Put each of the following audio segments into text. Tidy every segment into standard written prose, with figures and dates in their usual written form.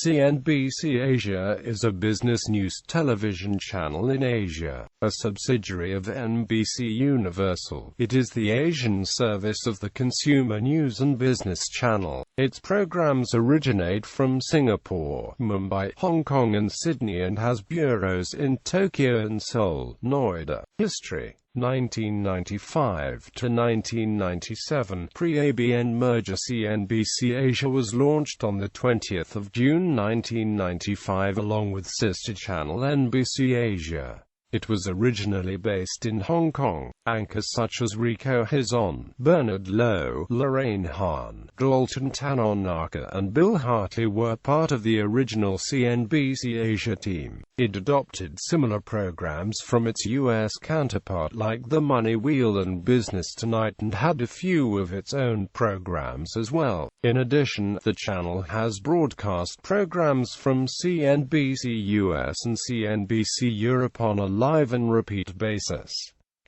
CNBC Asia is a business news television channel in Asia, a subsidiary of NBCUniversal. It is the Asian service of the Consumer News and Business Channel. Its programs originate from Singapore, Mumbai, Hong Kong and Sydney and has bureaus in Tokyo and Seoul, Noida. History: 1995 to 1997. Pre-Abn Merger. CNBC Asia was launched on the 20th of June 1995 along with sister channel NBC Asia. It was originally based in Hong Kong. Anchors such as Rico Hizon, Bernard Lowe, Lorraine Han, Dalton Tanonaka and Bill Hartley were part of the original CNBC Asia team. It adopted similar programs from its U.S. counterpart like The Money Wheel and Business Tonight and had a few of its own programs as well. In addition, the channel has broadcast programs from CNBC US and CNBC Europe on a live and repeat basis.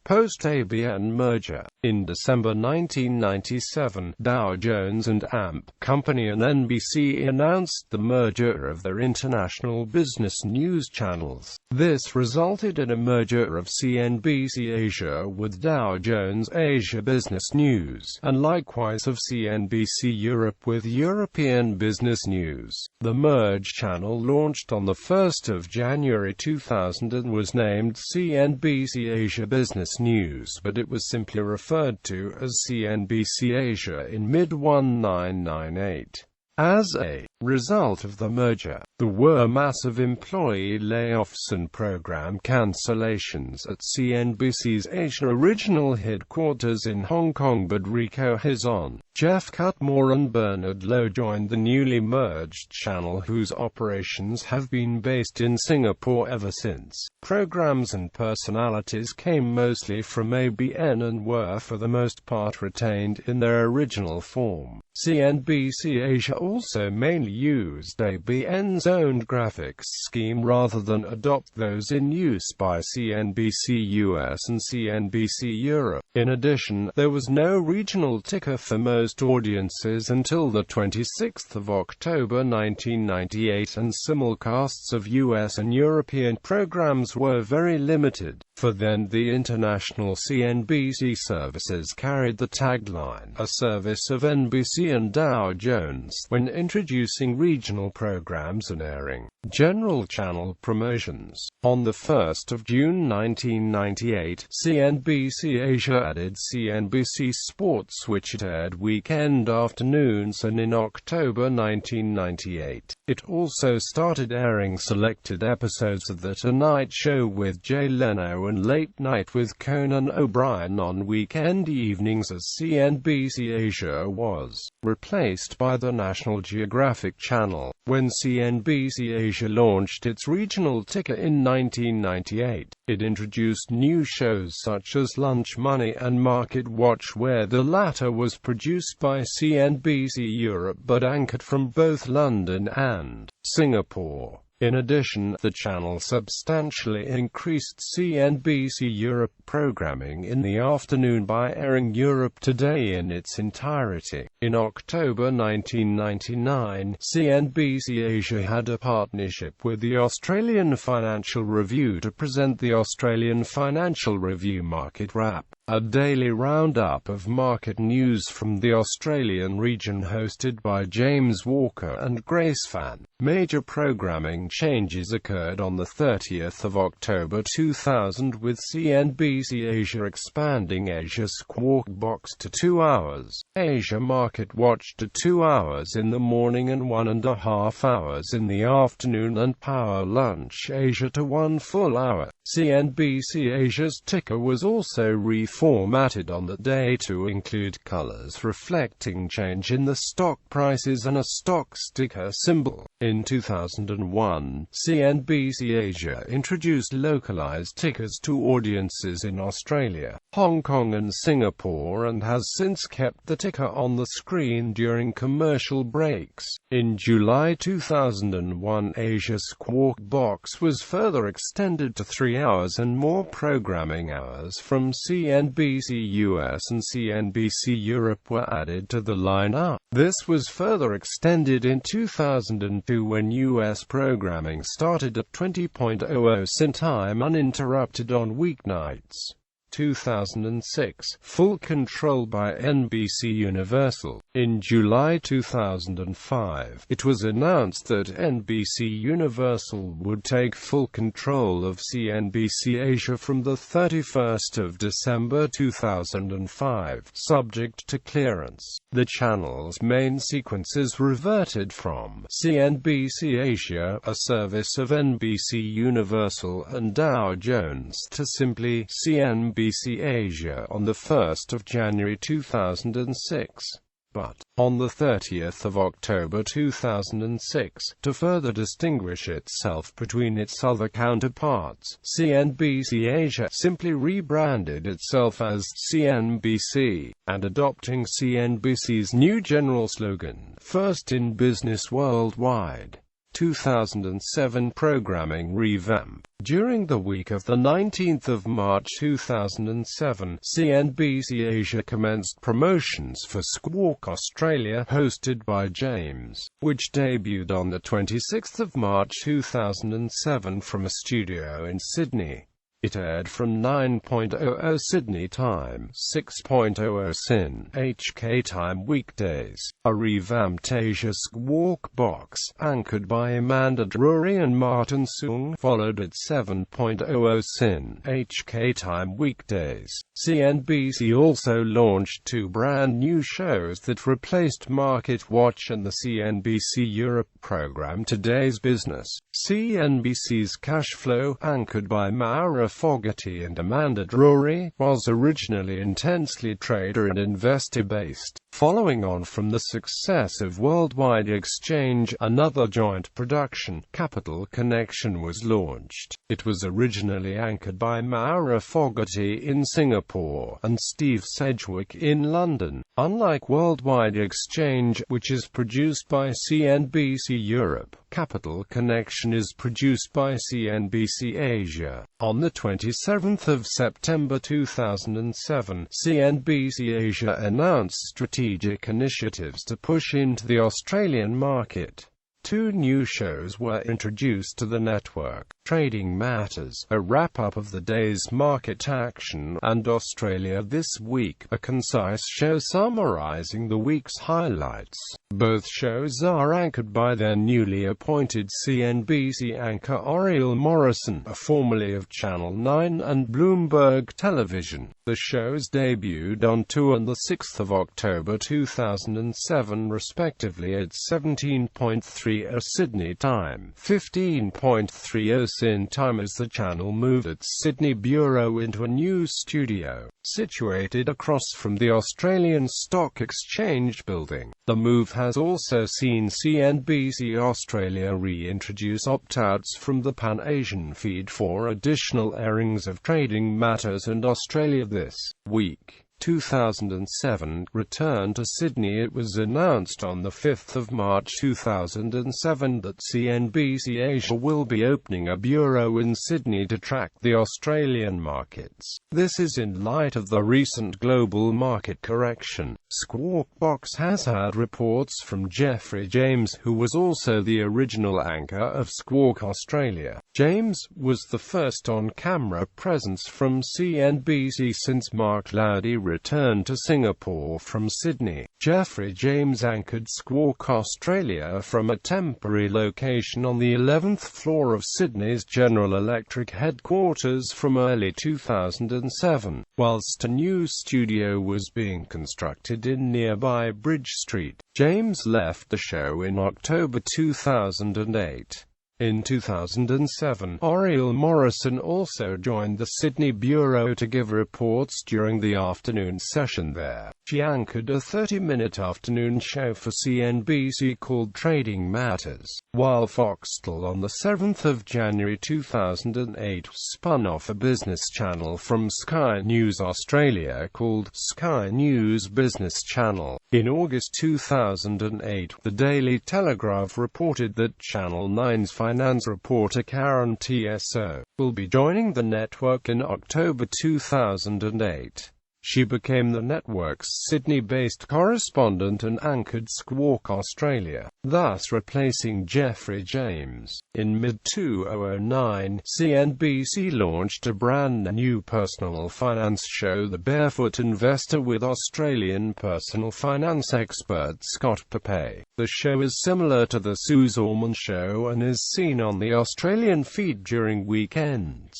Post-Abn Merger. In December 1997, Dow Jones and Abn Company and NBC announced the merger of their international business news channels. This resulted in a merger of CNBC Asia with Dow Jones Asia Business News, and likewise of CNBC Europe with European Business News. The merged channel launched on the 1st of January 2000 and was named CNBC Asia Business News, but it was simply referred to as CNBC Asia in mid-1998. As a result of the merger, there were massive employee layoffs and program cancellations at CNBC's Asia original headquarters in Hong Kong, but Rico Hizon, Jeff Cutmore and Bernard Lowe joined the newly merged channel, whose operations have been based in Singapore ever since. Programs and personalities came mostly from ABN and were for the most part retained in their original form. CNBC Asia also mainly used ABN's own graphics scheme rather than adopt those in use by CNBC US and CNBC Europe. In addition, there was no regional ticker for most audiences until the 26th of October 1998, and simulcasts of US and European programs were very limited. For then, the international CNBC services carried the tagline, a service of NBC and Dow Jones, when introducing regional programs and airing general channel promotions. On the 1st of June 1998, CNBC Asia added CNBC Sports, which it aired weekend afternoons, and in October 1998, it also started airing selected episodes of The Tonight Show with Jay Leno and Late Night with Conan O'Brien on weekend evenings, as CNBC Asia was replaced by the National Geographic Channel. When CNBC Asia launched its regional ticker in 1998, it introduced new shows such as Lunch Money and Market Watch, where the latter was produced by CNBC Europe but anchored from both London and Singapore. In addition, the channel substantially increased CNBC Europe programming in the afternoon by airing Europe Today in its entirety. In October 1999, CNBC Asia had a partnership with the Australian Financial Review to present the Australian Financial Review Market Wrap, a daily roundup of market news from the Australian region hosted by James Walker and Grace Fan. Major programming changes occurred on the 30th of October 2000, with CNBC Asia expanding Asia Squawk Box to 2 hours, Asia Market Watch to 2 hours in the morning and 1.5 hours in the afternoon, and Power Lunch Asia to 1 full hour. CNBC Asia's ticker was also reformatted on the day to include colors reflecting change in the stock prices and a stock sticker symbol. In 2001, 2001, CNBC Asia introduced localized tickers to audiences in Australia, Hong Kong and Singapore, and has since kept the ticker on the screen during commercial breaks. In July 2001, Asia's Squawk Box was further extended to 3 hours and more programming hours from CNBC US and CNBC Europe were added to the lineup. This was further extended in 2002 when US programming started at 20:00 CIN time uninterrupted on weeknights. 2006, full control by NBCUniversal. In July 2005, it was announced that NBCUniversal would take full control of CNBC Asia from the 31st of December 2005, subject to clearance. The channel's main sequences reverted from CNBC Asia, a service of NBCUniversal and Dow Jones, to simply CNBC Asia on the 1st of January 2006. But, on the 30th of October 2006, to further distinguish itself between its other counterparts, CNBC Asia simply rebranded itself as CNBC, and adopting CNBC's new general slogan, "First in Business Worldwide." 2007 programming revamp. During the week of the 19th of March 2007, CNBC Asia commenced promotions for Squawk Australia, hosted by James, which debuted on the 26th of March 2007 from a studio in Sydney. It aired from 9:00 Sydney time, 6:00 CIN, HK time weekdays. A revamped Asia Squawk Box, anchored by Amanda Drury and Martin Soong, followed at 7:00 CIN, HK time weekdays. CNBC also launched 2 brand new shows that replaced Market Watch and the CNBC Europe program Today's Business. CNBC's Cash Flow, anchored by Maura Fogarty and Amanda Drury, was originally intensely trader and investor-based. Following on from the success of Worldwide Exchange, another joint production, Capital Connection, was launched. It was originally anchored by Maura Fogarty in Singapore and Steve Sedgwick in London. Unlike Worldwide Exchange, which is produced by CNBC Europe, Capital Connection is produced by CNBC Asia. On the 27th of September 2007, CNBC Asia announced strategic initiatives to push into the Australian market. 2 new shows were introduced to the network: Trading Matters, a wrap-up of the day's market action, and Australia This Week, a concise show summarizing the week's highlights. Both shows are anchored by their newly appointed CNBC anchor Oriel Morrison, formerly of Channel 9 and Bloomberg Television. The shows debuted on 2 and 6 October 2007 respectively at 17:30 Sydney time, 15:30 CIN time, as the channel moved its Sydney bureau into a new studio, situated across from the Australian Stock Exchange building. The move has also seen CNBC Australia reintroduce opt-outs from the Pan-Asian feed for additional airings of Trading Matters and Australia This Week. 2007 return to Sydney. It was announced on the 5th of March 2007 that CNBC Asia will be opening a bureau in Sydney to track the Australian markets. This is in light of the recent global market correction. Squawk Box has had reports from Jeffrey James, who was also the original anchor of Squawk Australia. James was the first on-camera presence from CNBC since Mark Lowdy returned to Singapore from Sydney. Jeffrey James anchored Squawk Australia from a temporary location on the 11th floor of Sydney's General Electric headquarters from early 2007, whilst a new studio was being constructed in nearby Bridge Street. James left the show in October 2008. In 2007, Oriel Morrison also joined the Sydney Bureau to give reports during the afternoon session there. She anchored a 30-minute afternoon show for CNBC called Trading Matters, while Foxtel on the 7th of January 2008 spun off a business channel from Sky News Australia called Sky News Business Channel. In August 2008, the Daily Telegraph reported that Channel 9's finance reporter Karen Tso will be joining the network in October 2008. She became the network's Sydney-based correspondent and anchored Squawk Australia, thus replacing Jeffrey James. In mid-2009, CNBC launched a brand new personal finance show, The Barefoot Investor, with Australian personal finance expert Scott Pape. The show is similar to the Suze Orman Show and is seen on the Australian feed during weekends.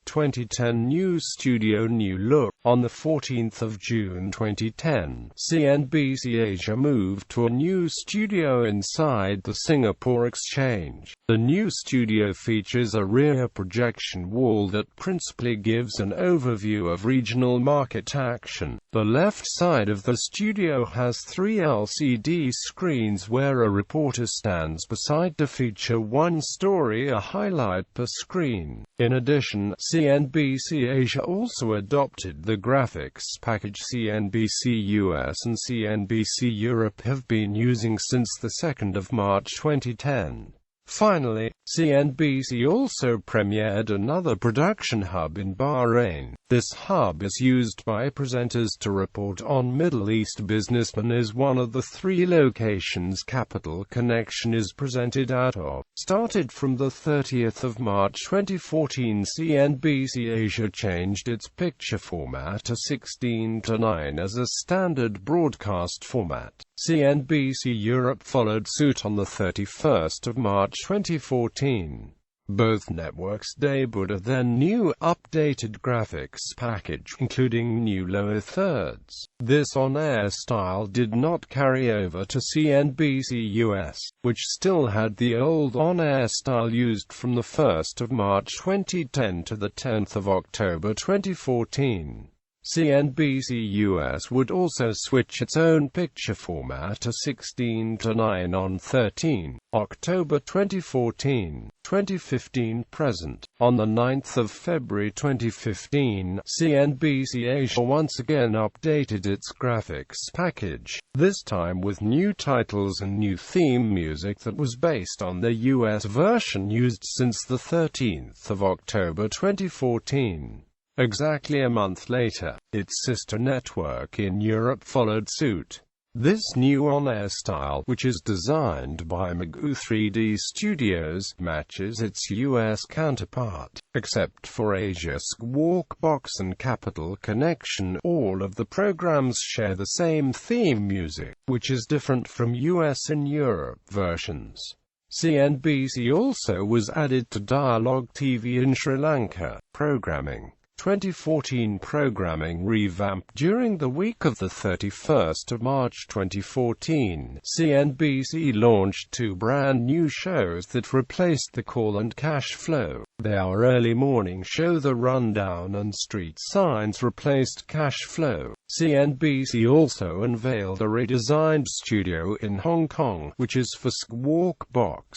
2010 News Studio New Look. On the 14th of June 2010, CNBC Asia moved to a new studio inside the Singapore Exchange. The new studio features a rear projection wall that principally gives an overview of regional market action. The left side of the studio has 3 LCD screens where a reporter stands beside to feature one story a highlight per screen. In addition, CNBC Asia also adopted the graphics package CNBC US and CNBC Europe have been using since the 2nd of March 2010. Finally, CNBC also premiered another production hub in Bahrain. This hub is used by presenters to report on Middle East business and is one of the 3 locations Capital Connection is presented out of. Started from the 30th of March 2014, CNBC Asia changed its picture format to 16:9 as a standard broadcast format. CNBC Europe followed suit on the 31st of March 2014. Both networks debuted a then new, updated graphics package, including new lower thirds. This on-air style did not carry over to CNBC US, which still had the old on-air style used from the 1st of March 2010 to the 10th of October 2014. CNBC US would also switch its own picture format to 16:9 on 13 October 2014. 2015 present. On the 9th of February 2015, CNBC Asia once again updated its graphics package, this time with new titles and new theme music that was based on the US version used since the 13th of October 2014. Exactly a month later, its sister network in Europe followed suit. This new on-air style, which is designed by Magoo 3D Studios, matches its US counterpart. Except for Asia Squawk Box and Capital Connection, all of the programs share the same theme music, which is different from US and Europe versions. CNBC also was added to Dialogue TV in Sri Lanka. Programming. 2014 programming revamped during the week of the 31st of March 2014. CNBC launched 2 brand new shows that replaced The Call and Cash Flow. Their early morning show The Rundown and Street Signs replaced Cash Flow. CNBC also unveiled a redesigned studio in Hong Kong, which is for Squawk Box.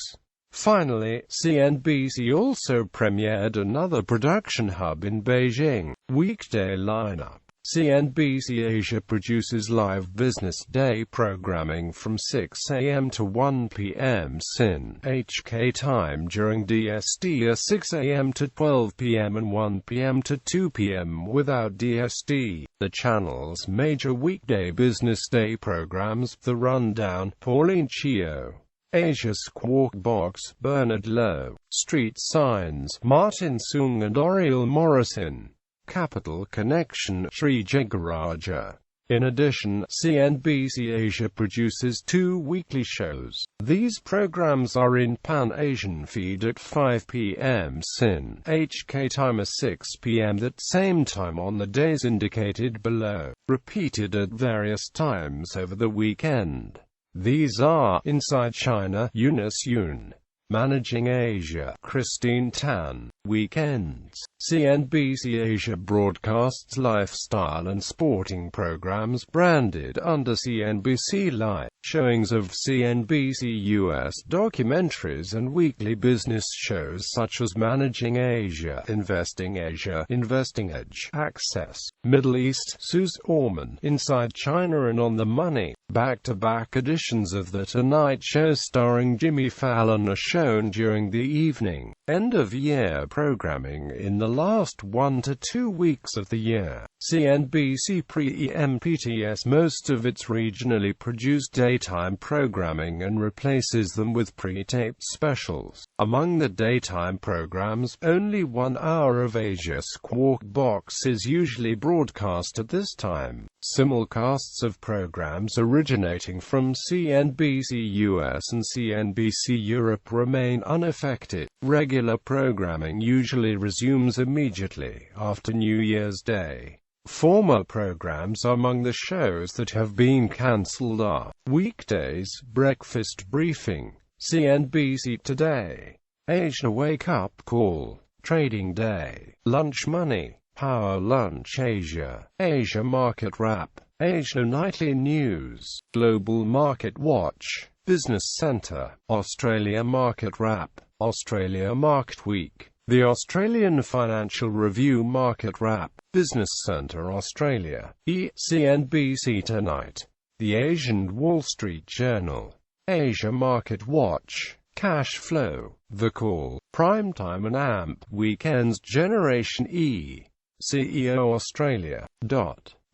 Finally, CNBC also premiered another production hub in Beijing. Weekday lineup. CNBC Asia produces live business day programming from 6 a.m. to 1 p.m. SIN HK time during DST, 6 a.m. to 12 p.m. and 1 p.m. to 2 p.m. without DST. The channel's major weekday business day programs: The Rundown, Pauline Chio; Asia Squawk Box, Bernard Lowe; Street Signs, Martin Sung and Oriel Morrison; Capital Connection, Sri Jagaraja. In addition, CNBC Asia produces 2 weekly shows. These programs are in Pan-Asian feed at 5 p.m. SIN HK time, 6 p.m. that same time on the days indicated below, repeated at various times over the weekend. These are Inside China, Eunice Yoon; Managing Asia, Christine Tan. Weekends. CNBC Asia broadcasts lifestyle and sporting programs branded under CNBC Live, showings of CNBC US documentaries and weekly business shows such as Managing Asia, Investing Edge, Access, Middle East, Suze Orman, Inside China and On the Money. Back-to-back editions of The Tonight Show starring Jimmy Fallon are shown during the evening, end-of-year programming in the last 1 to 2 weeks of the year. CNBC preempts most of its regionally produced daytime programming and replaces them with pre-taped specials. Among the daytime programs, only 1 hour of Asia Squawk Box is usually broadcast at this time. Simulcasts of programs originating from CNBC US and CNBC Europe remain unaffected. Regular programming usually resumes immediately after New Year's Day. Former programs among the shows that have been cancelled are Weekdays, Breakfast Briefing, CNBC Today, Asia Wake Up Call, Trading Day, Lunch Money, Power Lunch Asia, Asia Market Wrap, Asia Nightly News, Global Market Watch, Business Centre, Australia Market Wrap, Australia Market Week, The Australian Financial Review Market Wrap, Business Centre Australia, CNBC Tonight, The Asian Wall Street Journal, Asia Market Watch, Cash Flow, The Call, Primetime and AMP, Weekends Generation E, CEO Australia,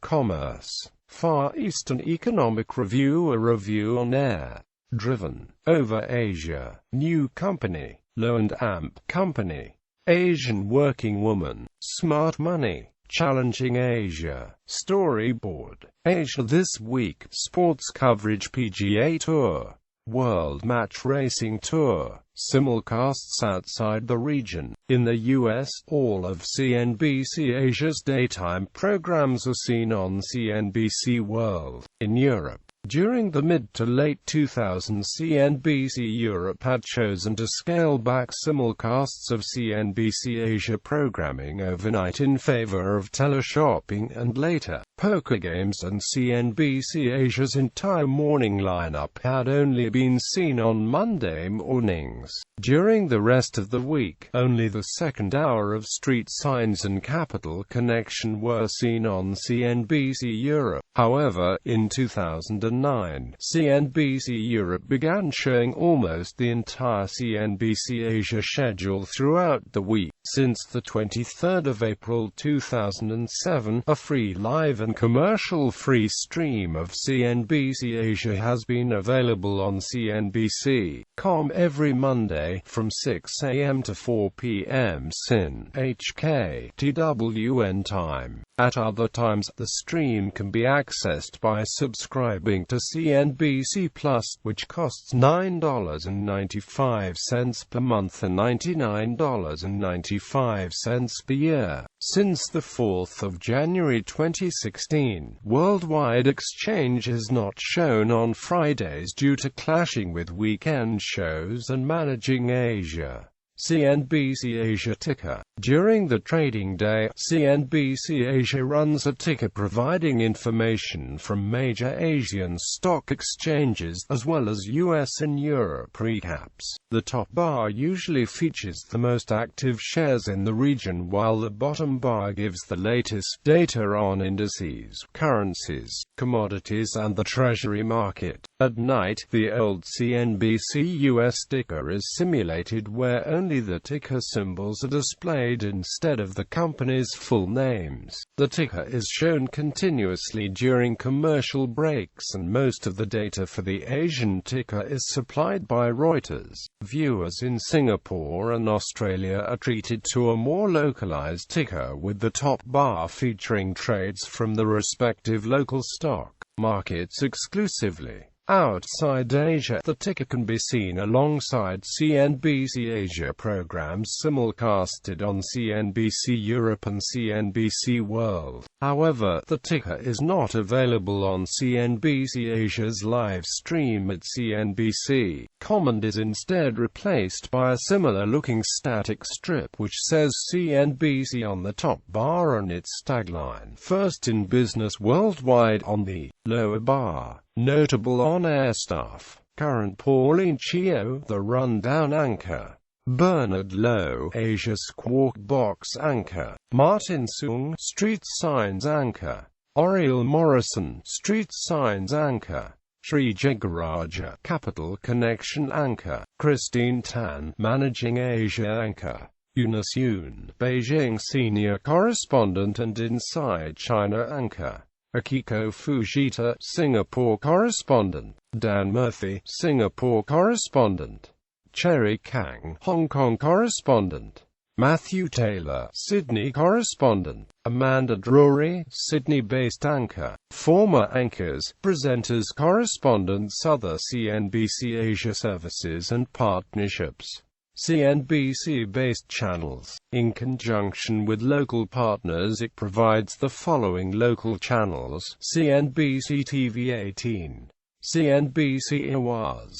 Commerce, Far Eastern Economic Review, a review on air, Driven, Over Asia, New Company, Low and AMP Company, Asian Working Woman, Smart Money, Challenging Asia, Storyboard, Asia This Week, Sports Coverage PGA Tour, World Match Racing Tour, simulcasts outside the region. In the US, all of CNBC Asia's daytime programs are seen on CNBC World. In Europe, during the mid to late 2000s, CNBC Europe had chosen to scale back simulcasts of CNBC Asia programming overnight in favor of teleshopping and later poker games, and CNBC Asia's entire morning lineup had only been seen on Monday mornings. During the rest of the week, only the second hour of Street Signs and Capital Connection were seen on CNBC Europe. However, in 2009, CNBC Europe began showing almost the entire CNBC Asia schedule throughout the week. Since the 23rd of April 2007, a free live and commercial-free stream of CNBC Asia has been available on CNBC.com every Monday from 6 a.m. to 4 p.m. CIN HK TWN time. At other times, the stream can be accessed by subscribing to CNBC Plus, which costs $9.95 per month and $99.95 per year. Since the 4th of January 2016, worldwide exchange is not shown on Fridays due to clashing with weekend shows and Managing Asia. CNBC Asia ticker. During the trading day, CNBC Asia runs a ticker providing information from major Asian stock exchanges, as well as US and Europe recaps. The top bar usually features the most active shares in the region, while the bottom bar gives the latest data on indices, currencies, commodities and the treasury market. At night, the old CNBC US ticker is simulated, where only the ticker symbols are displayed instead of the company's full names. The ticker is shown continuously during commercial breaks, and most of the data for the Asian ticker is supplied by Reuters. Viewers in Singapore and Australia are treated to a more localized ticker, with the top bar featuring trades from the respective local stock markets exclusively. Outside Asia, the ticker can be seen alongside CNBC Asia programs simulcasted on CNBC Europe and CNBC World. However, the ticker is not available on CNBC Asia's live stream at CNBC. Command is instead replaced by a similar-looking static strip which says CNBC on the top bar and its tagline, "First in Business Worldwide," on the lower bar. Notable on-air staff: current Pauline Chio, the Rundown anchor; Bernard Lowe, Asia Squawk Box anchor; Martin Sung, Street Signs anchor; Oriel Morrison, Street Signs anchor; Sri Jagaraja, Capital Connection anchor; Christine Tan, Managing Asia anchor; Eunice Yoon, Beijing Senior Correspondent and Inside China anchor; Akiko Fujita, Singapore Correspondent; Dan Murphy, Singapore Correspondent; Cherry Kang, Hong Kong Correspondent; Matthew Taylor, Sydney Correspondent; Amanda Drury, Sydney-based anchor. Former anchors, presenters, correspondents, other CNBC Asia services and partnerships. CNBC-based channels. In conjunction with local partners, it provides the following local channels: CNBC TV 18, CNBC Awaz,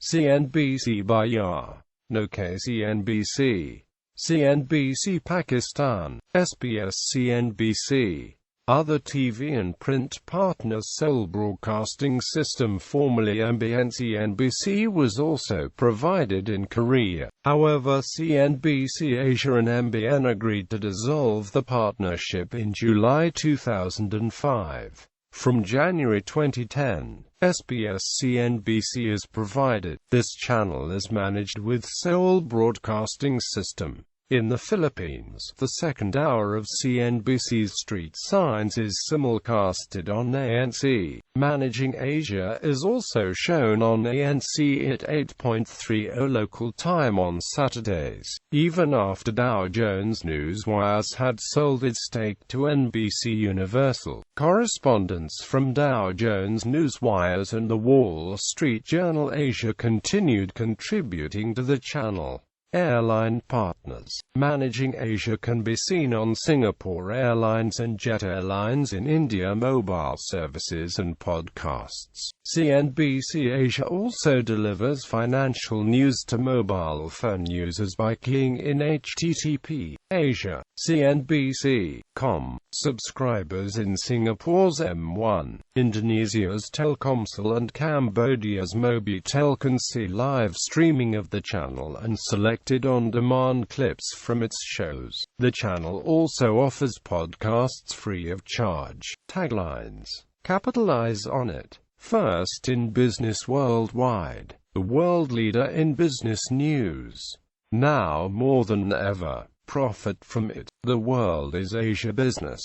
CNBC Bayar, Noke CNBC, CNBC Pakistan, SBS CNBC. Other TV and print partners. Seoul Broadcasting System, formerly MBN CNBC, was also provided in Korea. However, CNBC Asia and MBN agreed to dissolve the partnership in July 2005. From January 2010, SBS CNBC is provided. This channel is managed with Seoul Broadcasting System. In the Philippines, the second hour of CNBC's Street Signs is simulcasted on ANC. Managing Asia is also shown on ANC at 8:30 local time on Saturdays, even after Dow Jones Newswires had sold its stake to NBCUniversal. Correspondents from Dow Jones Newswires and The Wall Street Journal Asia continued contributing to the channel. Airline partners. Managing Asia can be seen on Singapore Airlines and Jet Airlines in India mobile services and podcasts. CNBC Asia also delivers financial news to mobile phone users by keying in http Asia CNBC.com. Subscribers in Singapore's M1, Indonesia's Telkomsel and Cambodia's Mobitel can see live streaming of the channel and selected on-demand clips from its shows. The channel also offers podcasts free of charge. Taglines. Capitalize on it. First in business worldwide. The world leader in business news. Now more than ever. Profit from it. The world is Asia Business.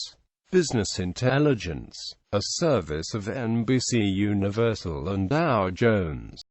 Business Intelligence. A service of NBCUniversal and Dow Jones.